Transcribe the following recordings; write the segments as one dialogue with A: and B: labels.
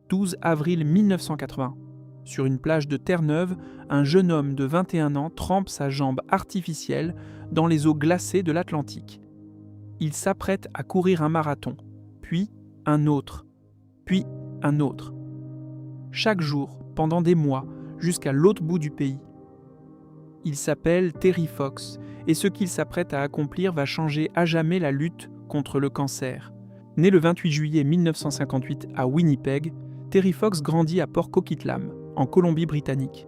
A: 12 avril 1980. Sur une plage de Terre-Neuve, un jeune homme de 21 ans trempe sa jambe artificielle dans les eaux glacées de l'Atlantique. Il s'apprête à courir un marathon, puis un autre, puis un autre. Chaque jour, pendant des mois, jusqu'à l'autre bout du pays. Il s'appelle Terry Fox, et ce qu'il s'apprête à accomplir va changer à jamais la lutte contre le cancer. Né le 28 juillet 1958 à Winnipeg, Terry Fox grandit à Port Coquitlam, en Colombie-Britannique.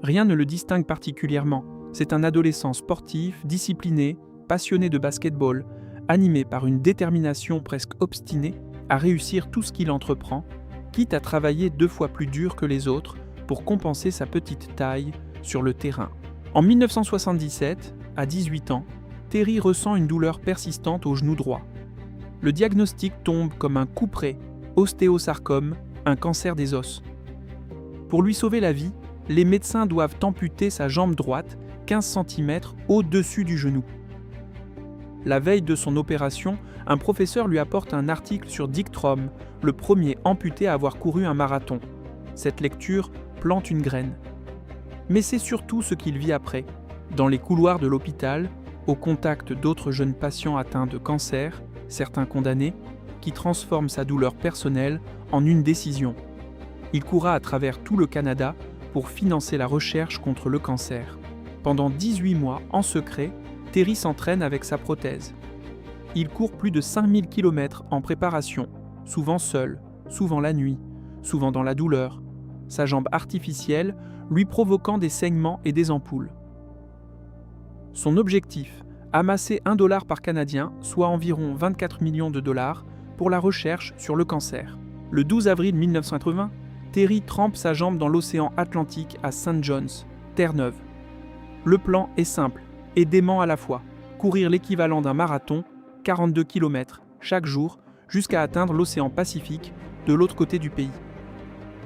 A: Rien ne le distingue particulièrement. C'est un adolescent sportif, discipliné, passionné de basketball, animé par une détermination presque obstinée à réussir tout ce qu'il entreprend, quitte à travailler 2 fois plus dur que les autres pour compenser sa petite taille sur le terrain. En 1977, à 18 ans, Terry ressent une douleur persistante au genou droit. Le diagnostic tombe comme un couperet, ostéosarcome, un cancer des os. Pour lui sauver la vie, les médecins doivent amputer sa jambe droite 15 cm au-dessus du genou. La veille de son opération, un professeur lui apporte un article sur Dick Traum, le premier amputé à avoir couru un marathon. Cette lecture plante une graine. Mais c'est surtout ce qu'il vit après, dans les couloirs de l'hôpital, au contact d'autres jeunes patients atteints de cancer, certains condamnés, qui transforment sa douleur personnelle en une décision. Il courra à travers tout le Canada pour financer la recherche contre le cancer. Pendant 18 mois, en secret, Terry s'entraîne avec sa prothèse. Il court plus de 5000 km en préparation, souvent seul, souvent la nuit, souvent dans la douleur, sa jambe artificielle lui provoquant des saignements et des ampoules. Son objectif, amasser $1 par Canadien, soit environ 24 millions de dollars, pour la recherche sur le cancer. Le 12 avril 1980, Terry trempe sa jambe dans l'océan Atlantique à St. John's, Terre-Neuve. Le plan est simple et dément à la fois, courir l'équivalent d'un marathon, 42 km, chaque jour, jusqu'à atteindre l'océan Pacifique, de l'autre côté du pays.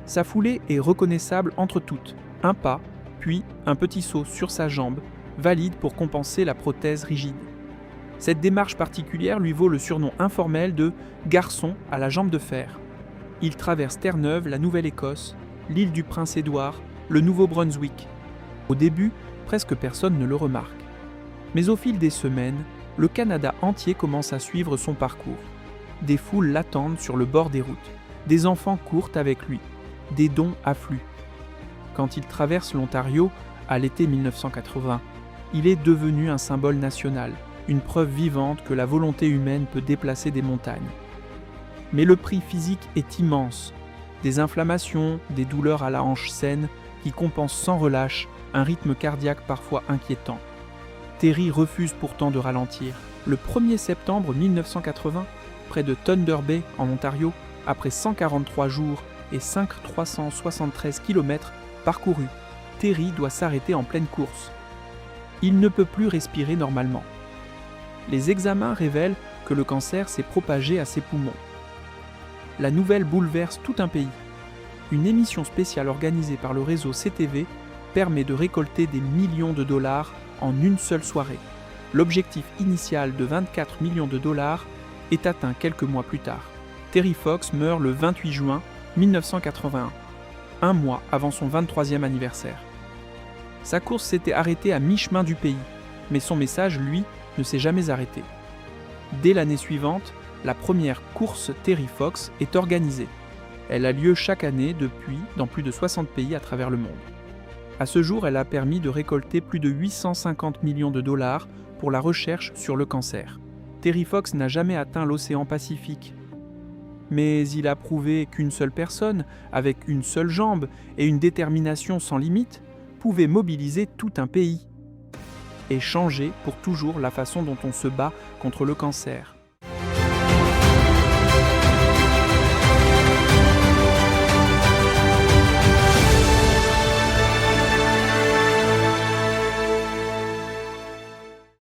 A: Sa foulée est reconnaissable entre toutes, un pas, puis un petit saut sur sa jambe, valide pour compenser la prothèse rigide. Cette démarche particulière lui vaut le surnom informel de « garçon à la jambe de fer ». Il traverse Terre-Neuve, la Nouvelle-Écosse, l'île du Prince-Édouard, le Nouveau-Brunswick. Au début, presque personne ne le remarque. Mais au fil des semaines, le Canada entier commence à suivre son parcours. Des foules l'attendent sur le bord des routes. Des enfants courent avec lui. Des dons affluent. Quand il traverse l'Ontario, à l'été 1980, il est devenu un symbole national, une preuve vivante que la volonté humaine peut déplacer des montagnes. Mais le prix physique est immense. Des inflammations, des douleurs à la hanche saine qui compensent sans relâche un rythme cardiaque parfois inquiétant. Terry refuse pourtant de ralentir. Le 1er septembre 1980, près de Thunder Bay, en Ontario, après 143 jours et 373 km parcourus, Terry doit s'arrêter en pleine course. Il ne peut plus respirer normalement. Les examens révèlent que le cancer s'est propagé à ses poumons. La nouvelle bouleverse tout un pays. Une émission spéciale organisée par le réseau CTV permet de récolter des millions de dollars en une seule soirée. L'objectif initial de 24 millions de dollars est atteint quelques mois plus tard. Terry Fox meurt le 28 juin 1981, un mois avant son 23e anniversaire. Sa course s'était arrêtée à mi-chemin du pays, mais son message, lui, ne s'est jamais arrêté. Dès l'année suivante, la première course Terry Fox est organisée. Elle a lieu chaque année depuis dans plus de 60 pays à travers le monde. À ce jour, elle a permis de récolter plus de 850 millions de dollars pour la recherche sur le cancer. Terry Fox n'a jamais atteint l'océan Pacifique. Mais il a prouvé qu'une seule personne, avec une seule jambe et une détermination sans limite, pouvait mobiliser tout un pays et changer pour toujours la façon dont on se bat contre le cancer.